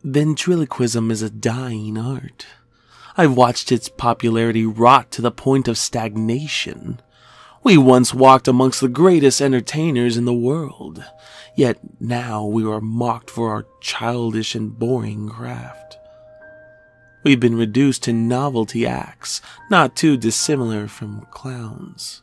Ventriloquism is a dying art. I've watched its popularity rot to the point of stagnation. We once walked amongst the greatest entertainers in the world, yet now we are mocked for our childish and boring craft. We've been reduced to novelty acts, not too dissimilar from clowns.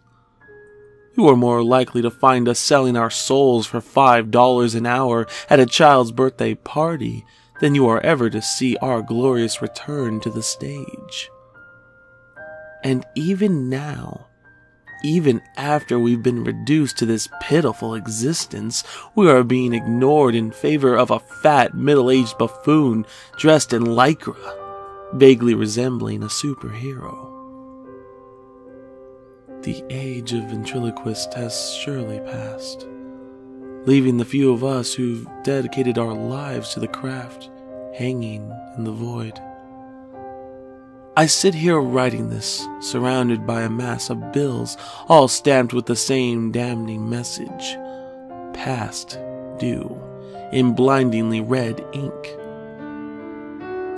You are more likely to find us selling our souls for $5 an hour at a child's birthday party than you are ever to see our glorious return to the stage. And even now, even after we've been reduced to this pitiful existence, we are being ignored in favor of a fat, middle-aged buffoon dressed in lycra, vaguely resembling a superhero. The age of ventriloquist has surely passed, leaving the few of us who've dedicated our lives to the craft hanging in the void. I sit here writing this, surrounded by a mass of bills, all stamped with the same damning message: past due, in blindingly red ink.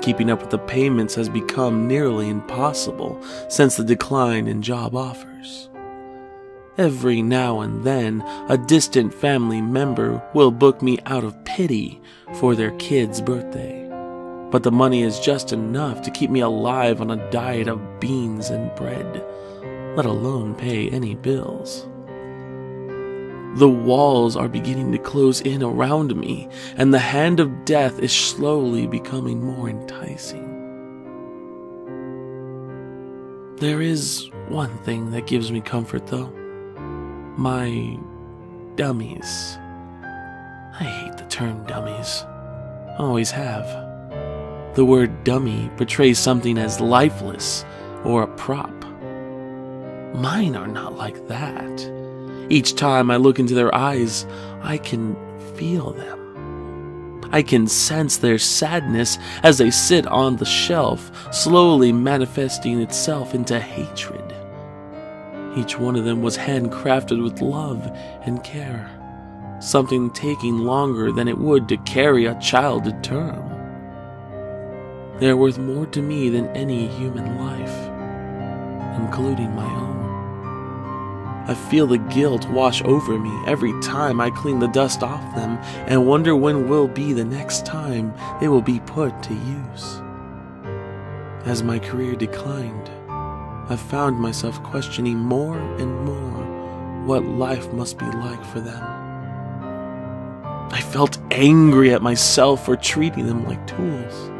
Keeping up with the payments has become nearly impossible since the decline in job offers. Every now and then, a distant family member will book me out of pity for their kid's birthday, but the money is just enough to keep me alive on a diet of beans and bread, let alone pay any bills. The walls are beginning to close in around me, and the hand of death is slowly becoming more enticing. There is one thing that gives me comfort, though. My dummies. I hate the term dummies. Always have. The word dummy portrays something as lifeless or a prop. Mine are not like that. Each time I look into their eyes, I can feel them. I can sense their sadness as they sit on the shelf, slowly manifesting itself into hatred. Each one of them was handcrafted with love and care, something taking longer than it would to carry a child to term. They are worth more to me than any human life, including my own. I feel the guilt wash over me every time I clean the dust off them and wonder when will be the next time they will be put to use. As my career declined, I found myself questioning more and more what life must be like for them. I felt angry at myself for treating them like tools.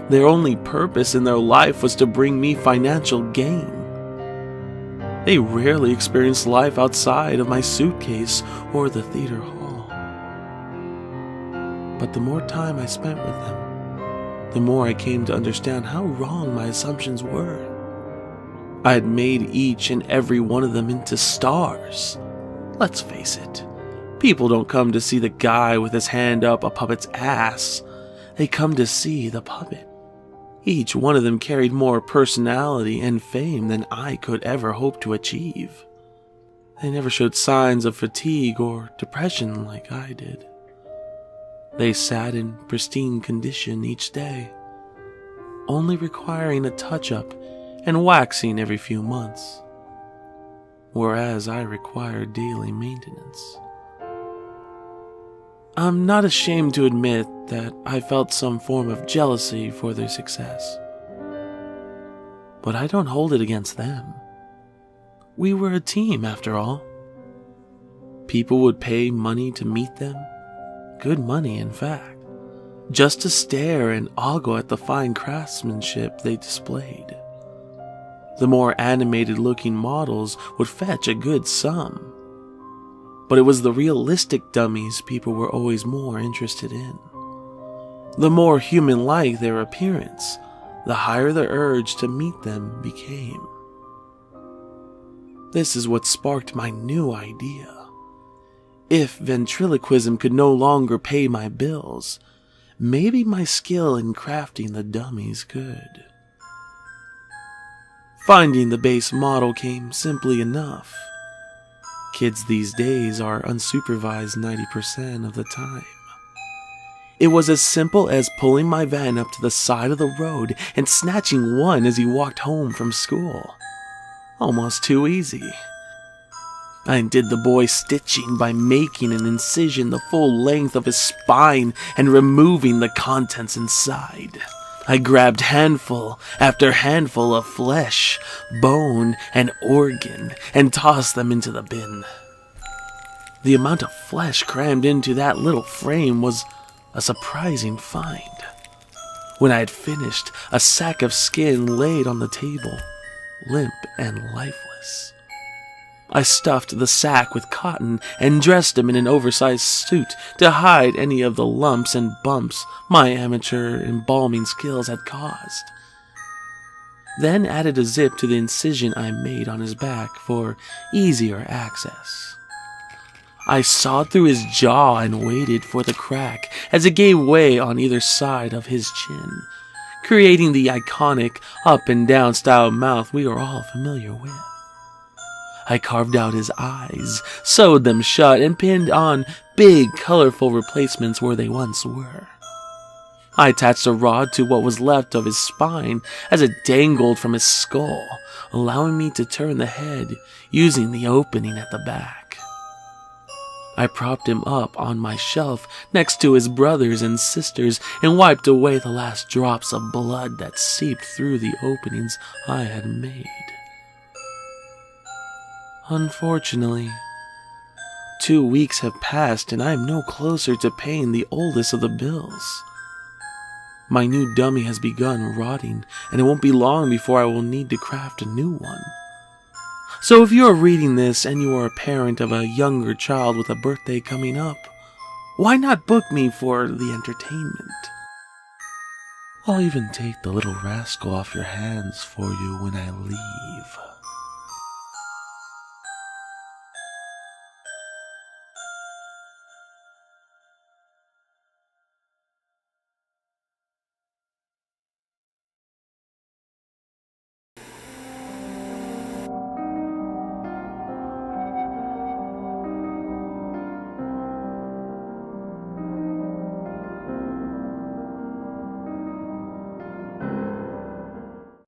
Their only purpose in their life was to bring me financial gain. They rarely experienced life outside of my suitcase or the theater hall. But the more time I spent with them, the more I came to understand how wrong my assumptions were. I had made each and every one of them into stars. Let's face it, people don't come to see the guy with his hand up a puppet's ass. They come to see the puppet. Each one of them carried more personality and fame than I could ever hope to achieve. They never showed signs of fatigue or depression like I did. They sat in pristine condition each day, only requiring a touch-up and waxing every few months, whereas I required daily maintenance. I'm not ashamed to admit that I felt some form of jealousy for their success. But I don't hold it against them. We were a team, after all. People would pay money to meet them, good money in fact, just to stare and ogle at the fine craftsmanship they displayed. The more animated-looking models would fetch a good sum. But it was the realistic dummies people were always more interested in. The more human-like their appearance, the higher the urge to meet them became. This is what sparked my new idea. If ventriloquism could no longer pay my bills, maybe my skill in crafting the dummies could. Finding the base model came simply enough. Kids these days are unsupervised 90% of the time. It was as simple as pulling my van up to the side of the road and snatching one as he walked home from school. Almost too easy. I did the boy stitching by making an incision the full length of his spine and removing the contents inside. I grabbed handful after handful of flesh, bone, and organ and tossed them into the bin. The amount of flesh crammed into that little frame was a surprising find. When I had finished, a sack of skin laid on the table, limp and lifeless. I stuffed the sack with cotton and dressed him in an oversized suit to hide any of the lumps and bumps my amateur embalming skills had caused. Then added a zip to the incision I made on his back for easier access. I sawed through his jaw and waited for the crack as it gave way on either side of his chin, creating the iconic up and down style mouth we are all familiar with. I carved out his eyes, sewed them shut, and pinned on big, colorful replacements where they once were. I attached a rod to what was left of his spine as it dangled from his skull, allowing me to turn the head using the opening at the back. I propped him up on my shelf next to his brothers and sisters and wiped away the last drops of blood that seeped through the openings I had made. Unfortunately, 2 weeks have passed and I am no closer to paying the oldest of the bills. My new dummy has begun rotting, and it won't be long before I will need to craft a new one. So if you are reading this and you are a parent of a younger child with a birthday coming up, why not book me for the entertainment? I'll even take the little rascal off your hands for you when I leave.